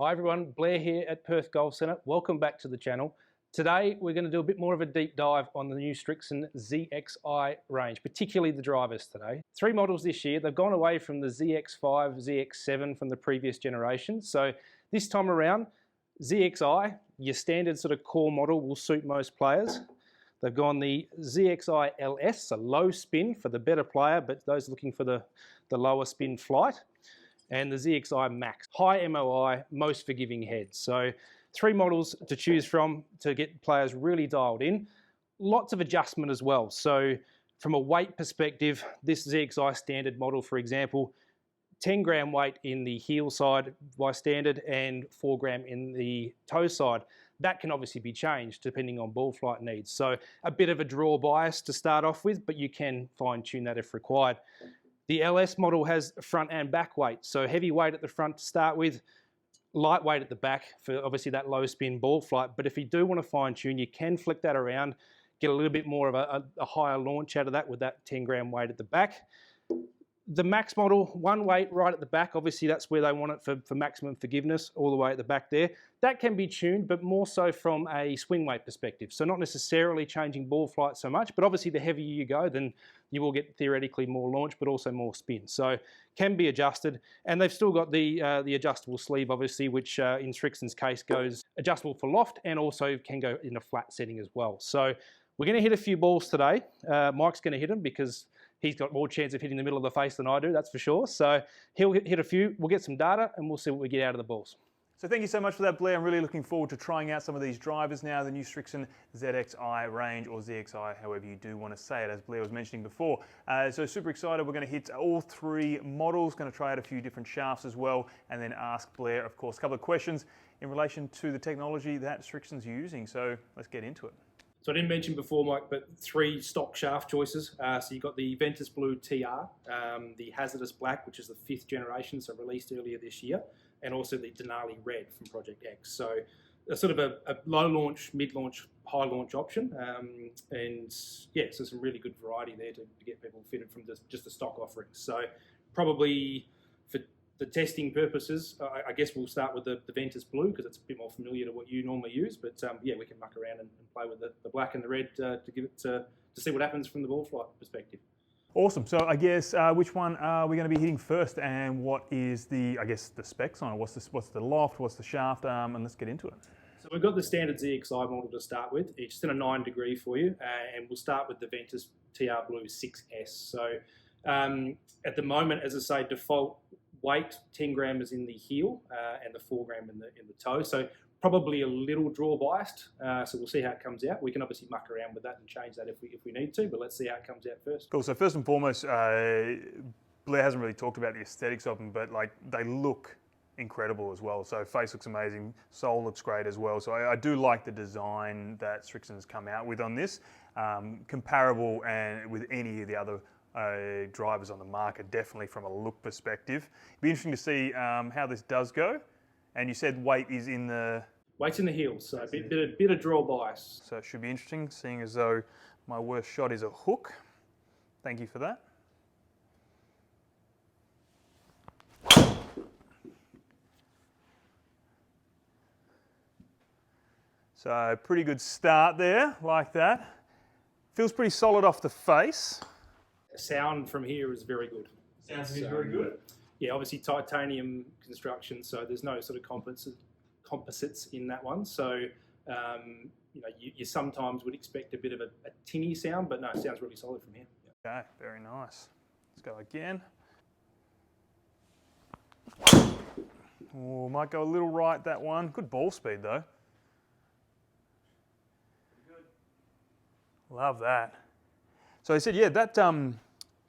Hi everyone, Blair here at Perth Golf Centre. Welcome back to the channel. Today we're going to do a bit more of a deep dive on the new Srixon ZXI range, particularly the drivers today. 3 models this year. They've gone away from the ZX5, ZX7 from the previous generation. So this time around, ZXI, your standard sort of core model, will suit most players. They've gone the ZXI LS, a low spin for the better player, but those looking for the lower spin flight. And the ZXI Max, high MOI, most forgiving head. So 3 models to choose from to get players really dialed in. Lots of adjustment as well. So from a weight perspective, this ZXI standard model, for example, 10 gram weight in the heel side by standard and 4 gram in the toe side. That can obviously be changed depending on ball flight needs. So a bit of a draw bias to start off with, but you can fine tune that if required. The LS model has front and back weight, so heavy weight at the front to start with, light weight at the back for obviously that low spin ball flight. But if you do want to fine tune, you can flick that around, get a little bit more of a higher launch out of that with that 10 gram weight at the back. The Max model, 1 weight right at the back, obviously that's where they want it for maximum forgiveness, all the way at the back there. That can be tuned, but more so from a swing weight perspective. So not necessarily changing ball flight so much, but obviously the heavier you go, then you will get theoretically more launch, but also more spin. So can be adjusted. And they've still got the adjustable sleeve, obviously, which in Srixon's case goes adjustable for loft and also can go in a flat setting as well. So we're going to hit a few balls today. Mike's going to hit them because he's got more chance of hitting the middle of the face than I do, that's for sure. So he'll hit a few, we'll get some data, and we'll see what we get out of the balls. So thank you so much for that, Blair. I'm really looking forward to trying out some of these drivers now, the new Srixon ZXI range, or ZXI, however you do want to say it, as Blair was mentioning before. So super excited. We're going to hit all 3 models, going to try out a few different shafts as well, and then ask Blair, of course, a couple of questions in relation to the technology that Srixon's using. So let's get into it. So I didn't mention before, Mike, but 3 stock shaft choices. So you've got the Ventus Blue TR, the Hazardous Black, which is the 5th generation, so released earlier this year, and also the Denali Red from Project X. So a sort of a low launch, mid launch, high launch option, and yeah, so some really good variety there to get people fitted from just the stock offerings. So probably for the testing purposes, I guess we'll start with the Ventus Blue because it's a bit more familiar to what you normally use. But yeah, we can muck around and play with the black and the red to give it to see what happens from the ball flight perspective. Awesome. So I guess which one are we going to be hitting first, and what is the specs on it? What's the loft? What's the shaft? And let's get into it. So we've got the standard ZXI model to start with. It's just in a 9 degree for you, and we'll start with the Ventus TR Blue 6S. So at the moment, as I say, default weight 10 grams in the heel and the 4 gram in the toe. So probably a little draw biased. So we'll see how it comes out. We can obviously muck around with that and change that if we need to, but let's see how it comes out first. Cool. So first and foremost, Blair hasn't really talked about the aesthetics of them, but like they look incredible as well. So face looks amazing, sole looks great as well. So I do like the design that Srixon's come out with on this, comparable and with any of the other drivers on the market, definitely from a look perspective. It'd be interesting to see how this does go. And you said weight is in the... Weight's in the heels, so a bit of draw bias. So it should be interesting, seeing as though my worst shot is a hook. Thank you for that. So pretty good start there, like that. Feels pretty solid off the face. Sound from here is very good. Sounds very good. Yeah, obviously titanium construction, so there's no sort of composites in that one. So you know, you sometimes would expect a bit of a tinny sound, but no, it sounds really solid from here. Okay, very nice. Let's go again. Oh, might go a little right, that one. Good ball speed though. Good. Love that. So I said, yeah, that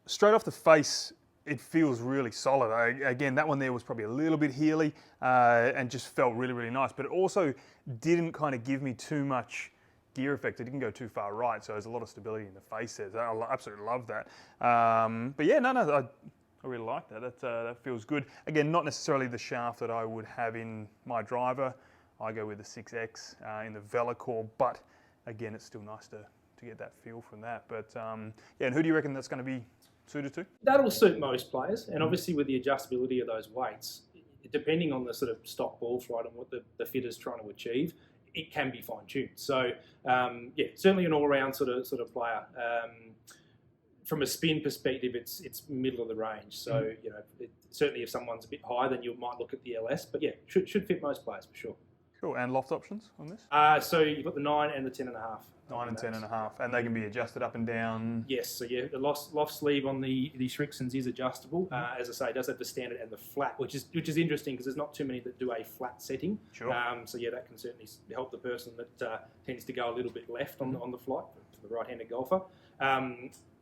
straight off the face, it feels really solid. Again, that one there was probably a little bit heely and just felt really, really nice. But it also didn't kind of give me too much gear effect. It didn't go too far right, so there's a lot of stability in the face there. I absolutely love that. But yeah, no, I really like that. That feels good. Again, not necessarily the shaft that I would have in my driver. I go with the 6X in the Velocore, but again, it's still nice to get that feel from that. But yeah, and who do you reckon that's going to be suited to? That'll suit most players, and obviously with the adjustability of those weights, depending on the sort of stock ball flight and what the fitter's trying to achieve, it can be fine-tuned. So yeah, certainly an all-round sort of player. From a spin perspective, it's middle of the range. So you know, certainly if someone's a bit higher, then you might look at the LS. But yeah, should fit most players for sure. Cool. And loft options on this? So you've got the 9 and the 10.5. 9 and 10.5, and they can be adjusted up and down. Yes, so yeah, the loft sleeve on the Srixons is adjustable. As I say, it does have the standard and the flat, which is interesting because there's not too many that do a flat setting. Sure. So yeah, that can certainly help the person that tends to go a little bit left on the flight for the right-handed golfer.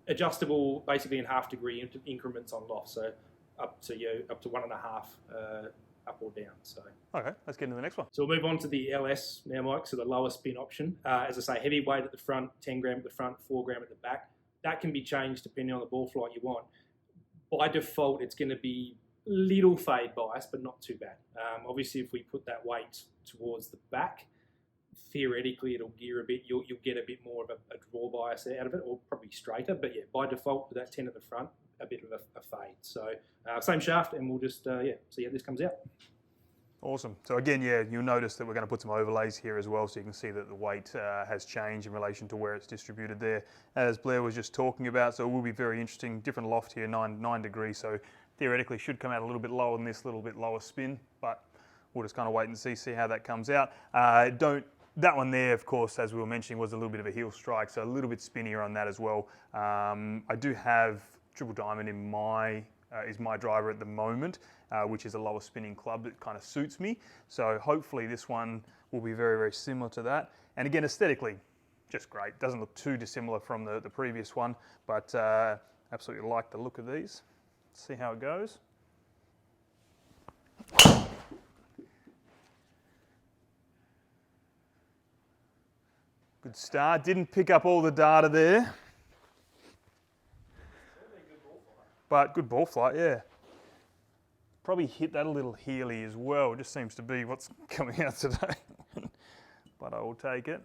Adjustable, basically in half-degree increments on loft, so up to 1.5 up or down. So okay, let's get into the next one. So we'll move on to the LS now, Mike. So the lower spin option. As I say, heavy weight at the front, 10 gram at the front, 4 gram at the back. That can be changed depending on the ball flight you want. By default, it's going to be little fade bias, but not too bad. Obviously, if we put that weight towards the back, theoretically it'll gear a bit. You'll get a bit more of a draw bias out of it, or probably straighter. But yeah, by default, with that 10 at the front, a bit of a fade. So same shaft, and we'll just see how this comes out. Awesome. So again, yeah, you'll notice that we're going to put some overlays here as well, so you can see that the weight has changed in relation to where it's distributed there, as Blair was just talking about. So it will be very interesting. Different loft here, 9 degrees. So theoretically should come out a little bit lower than this, little bit lower spin, but we'll just kind of wait and see how that comes out. That one there, of course, as we were mentioning, was a little bit of a heel strike, so a little bit spinnier on that as well. I do have Triple Diamond in is my driver at the moment, which is a lower spinning club that kind of suits me. So hopefully this one will be very, very similar to that. And again, aesthetically, just great. Doesn't look too dissimilar from the previous one, but absolutely like the look of these. Let's see how it goes. Good start. Didn't pick up all the data there. But good ball flight, yeah. Probably hit that a little heely as well. It just seems to be what's coming out today. But I will take it.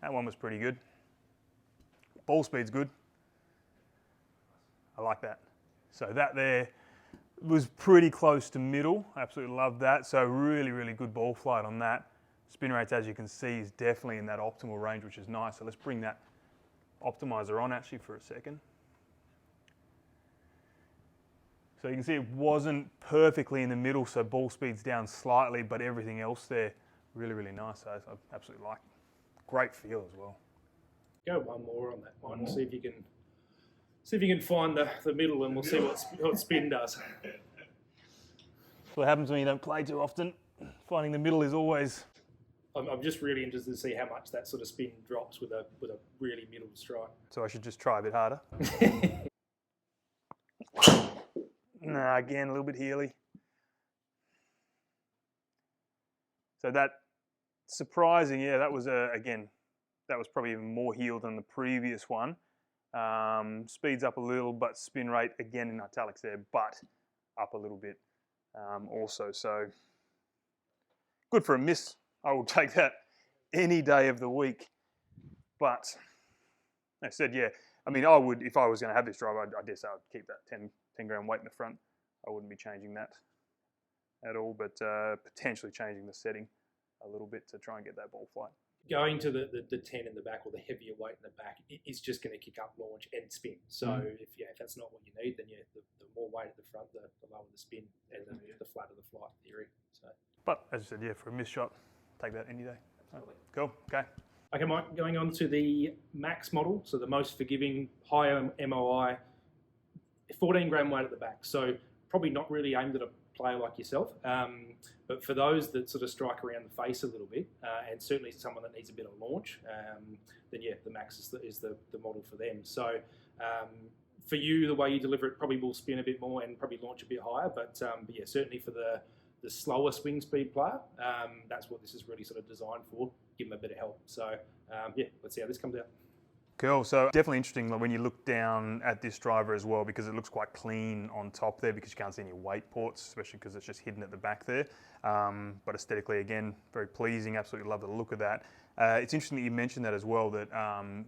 That one was pretty good. Ball speed's good. I like that. So that there was pretty close to middle. I absolutely love that. So really, really good ball flight on that. Spin rates, as you can see, is definitely in that optimal range, which is nice. So let's bring that optimizer on actually for a second. So you can see it wasn't perfectly in the middle, so ball speed's down slightly, but everything else there, really, really nice. So I absolutely like it. Great feel as well. Go one more on that one. See if you can find the middle, and we'll see what spin does. That's what happens when you don't play too often. Finding the middle is always. I'm just really interested to see how much that sort of spin drops with a really middle strike. So I should just try a bit harder. Nah, again, a little bit heely. So that surprising, yeah, that was again, that was probably even more heel than the previous one. Speeds up a little, but spin rate again in italics there, but up a little bit also. So good for a miss. I will take that any day of the week. But I said, yeah, I mean, I would, if I was going to have this driver, I guess I would keep that 10 gram weight in the front. I wouldn't be changing that at all, but potentially changing the setting a little bit to try and get that ball flight. Going to the 10 in the back, or the heavier weight in the back, it's just going to kick up launch and spin. So if that's not what you need, then yeah, the more weight at the front, the lower the spin and the flatter the flight theory. So, but as I said, yeah, for a missed shot, take that any day. Totally. Cool. Okay. Okay, Mike. Going on to the Max model, so the most forgiving, higher MOI, 14 gram weight at the back. So probably not really aimed at a player like yourself, but for those that sort of strike around the face a little bit, and certainly someone that needs a bit of launch, then yeah, the Max is the model for them. So for you, the way you deliver it probably will spin a bit more and probably launch a bit higher, but yeah, certainly for the slower swing speed player, that's what this is really sort of designed for, give them a bit of help. So yeah, let's see how this comes out. Cool, so definitely interesting when you look down at this driver as well, because it looks quite clean on top there, because you can't see any weight ports, especially because it's just hidden at the back there. But aesthetically, again, very pleasing, absolutely love the look of that. It's interesting that you mentioned that as well, that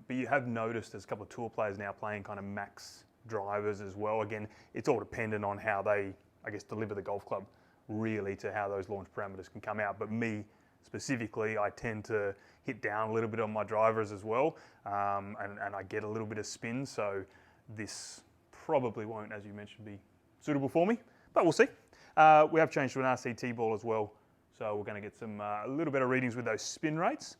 but you have noticed there's a couple of tour players now playing kind of max drivers as well. Again, it's all dependent on how they, I guess, deliver the golf club really to how those launch parameters can come out. But me specifically, I tend to hit down a little bit on my drivers as well, and I get a little bit of spin, so this probably won't, as you mentioned, be suitable for me, but we'll see. We have changed to an RCT ball as well, so we're going to get some a little better readings with those spin rates.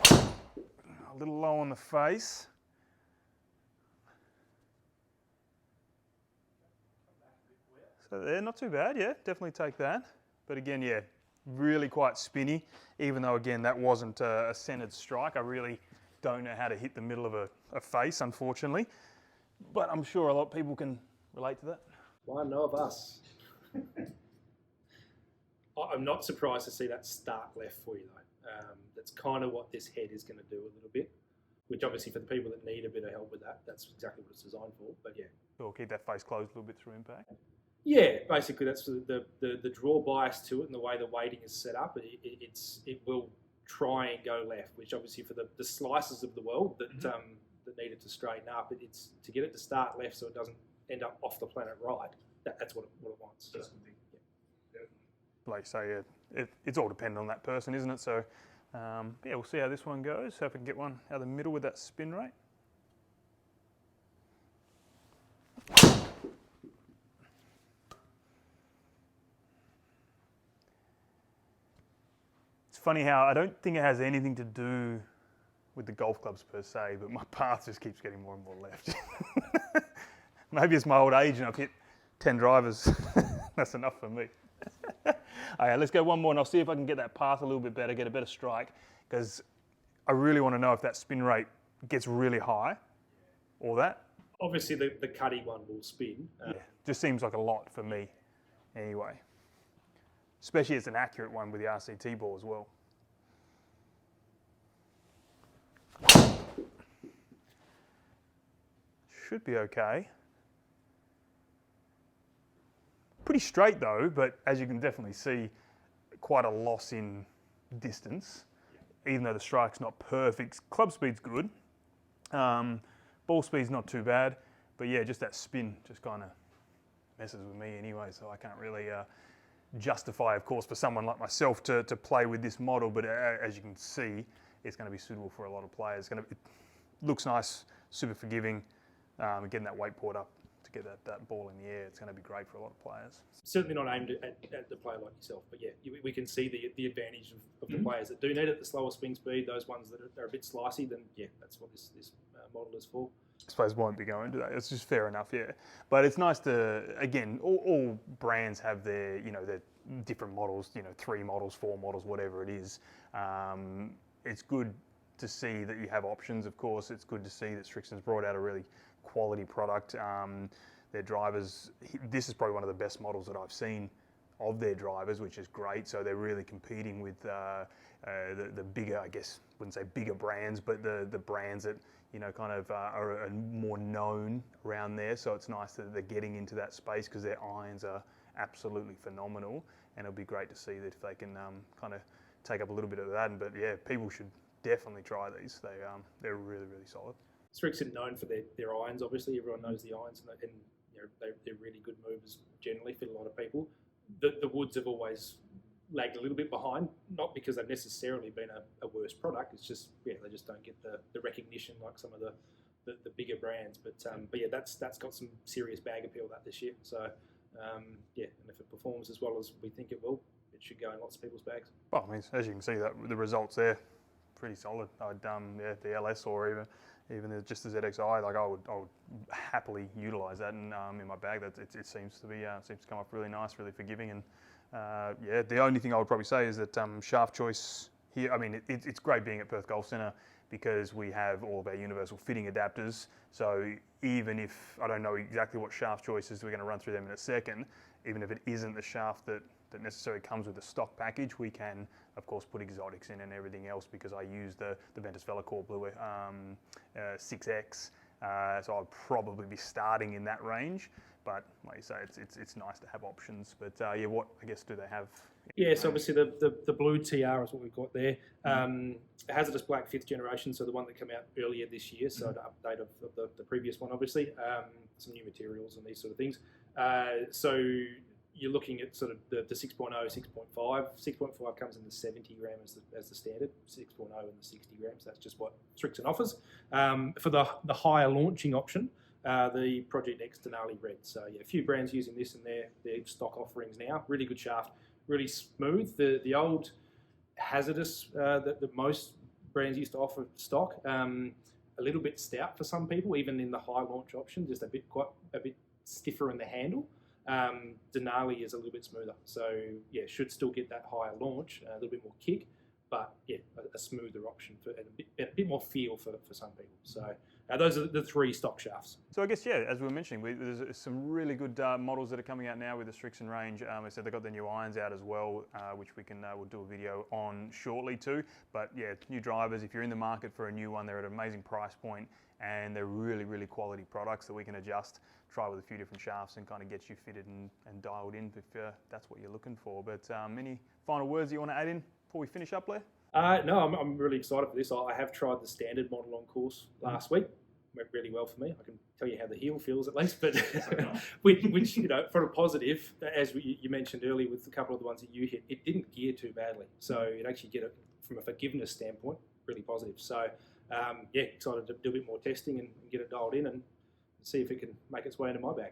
A little low on the face. So they're not too bad, yeah, definitely take that. But again, yeah, really quite spinny, even though again, that wasn't a centered strike. I really don't know how to hit the middle of a face, unfortunately. But I'm sure a lot of people can relate to that. Why know of us? I'm not surprised to see that start left for you though. That's kind of what this head is going to do a little bit, which obviously for the people that need a bit of help with that, that's exactly what it's designed for, but yeah. So we'll keep that face closed a little bit through impact. Yeah, basically that's the draw bias to it and the way the weighting is set up. It will try and go left, which obviously for the slices of the world that that need it to straighten up, it's to get it to start left so it doesn't end up off the planet right. That's what it wants. So, yeah. Like you say, it's all dependent on that person, isn't it? So yeah, we'll see how this one goes. So if I can get one out of the middle with that spin rate. It's funny how I don't think it has anything to do with the golf clubs per se, but my path just keeps getting more and more left. Maybe it's my old age and I've hit 10 drivers. That's enough for me. Okay, let's go one more and I'll see if I can get that path a little bit better, get a better strike, because I really want to know if that spin rate gets really high or that. Obviously the cutty one will spin. Yeah, just seems like a lot for me anyway. Especially it's an accurate one with the RCT ball as well. Should be okay. Pretty straight though, but as you can definitely see, quite a loss in distance, even though the strike's not perfect. Club speed's good. Ball speed's not too bad, but yeah, just that spin just kind of messes with me anyway, so I can't really justify, of course, for someone like myself to play with this model, but as you can see, it's going to be suitable for a lot of players. It looks nice, super forgiving, getting that weight port up to get that ball in the air. It's going to be great for a lot of players. Certainly not aimed at the player like yourself, but yeah, we can see the advantage of the players that do need it, the slower swing speed, those ones that are a bit slicey, then yeah, that's what this model is for. I suppose won't be going to that. It's just fair enough, yeah. But it's nice to, again, all brands have their, their different models, 3 models, 4 models, whatever it is. It's good to see that you have options, of course. It's good to see that Srixon's brought out a really quality product. Their drivers, this is probably one of the best models that I've seen of their drivers, which is great. So they're really competing with the bigger, I guess, wouldn't say bigger brands, but the brands that kind of are more known around there. So it's nice that they're getting into that space because their irons are absolutely phenomenal, and it'll be great to see that if they can kind of take up a little bit of that. But yeah, people should definitely try these. They're really, really solid. Srixon known for their irons. Obviously, everyone knows the irons, and they're really good movers generally for a lot of people. The woods have always lagged a little bit behind, not because they've necessarily been a worse product. It's just they just don't get the recognition like some of the bigger brands. But yeah, that's got some serious bag appeal this year. So yeah, and if it performs as well as we think it will, it should go in lots of people's bags. Well, I mean, as you can see, that the results there, pretty solid. I'd the LS or even just the ZXI, like I would happily utilise that in my bag. It seems to come up really nice, really forgiving, and yeah, the only thing I would probably say is that shaft choice here. I mean, it's great being at Perth Golf Centre because we have all of our universal fitting adapters. So even if I don't know exactly what shaft choices, we're going to run through them in a second. Even if it isn't the shaft that necessarily comes with the stock package, we can of course put exotics in and everything else because I use the Ventus Velocore Blue 6X So I'd probably be starting in that range. But like you say, it's nice to have options. But yeah, what I guess do they have? Yeah, so obviously the blue TR is what we've got there. Hazardous Black 5th generation, so the one that came out earlier this year, so an update of the previous one, obviously. Some new materials and these sort of things. So you're looking at sort of the 6.0, 6.5. 6.5 comes in the 70 gram as the standard, 6.0 in the 60 grams. That's just what Srixon offers. For the higher launching option, the Project X Denali Red. So yeah, a few brands using this in their stock offerings now. Really good shaft, really smooth. The old Hazardous that most brands used to offer stock, a little bit stout for some people, even in the high launch option, just a bit stiffer in the handle. Denali is a little bit smoother, so yeah, should still get that higher launch, a little bit more kick, but yeah, a smoother option for a bit more feel for some people. So those are the 3 stock shafts. So I guess, yeah, as we were mentioning, there's some really good models that are coming out now with the Srixon range. I said they've got the new irons out as well, which we'll do a video on shortly too. But yeah, new drivers, if you're in the market for a new one, they're at an amazing price point, and they're really, really quality products that we can adjust, try with a few different shafts and kind of get you fitted and dialed in if that's what you're looking for. But any final words you want to add in before we finish up, Blair? No, I'm really excited for this. I have tried the standard model on course last week. Went really well for me. I can tell you how the heel feels at least, but which you know, for a positive, as you mentioned earlier with a couple of the ones that you hit, it didn't gear too badly. So it actually get it from a forgiveness standpoint, really positive. So yeah, excited to do a bit more testing and get it dialed in and see if it can make its way into my bag.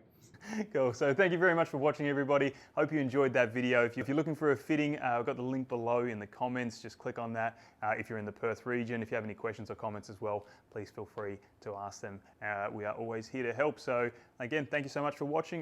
Cool. So thank you very much for watching, everybody. Hope you enjoyed that video. If you're looking for a fitting, I've got the link below in the comments. Just click on that. If you're in the Perth region, if you have any questions or comments as well, please feel free to ask them. We are always here to help. So again, thank you so much for watching.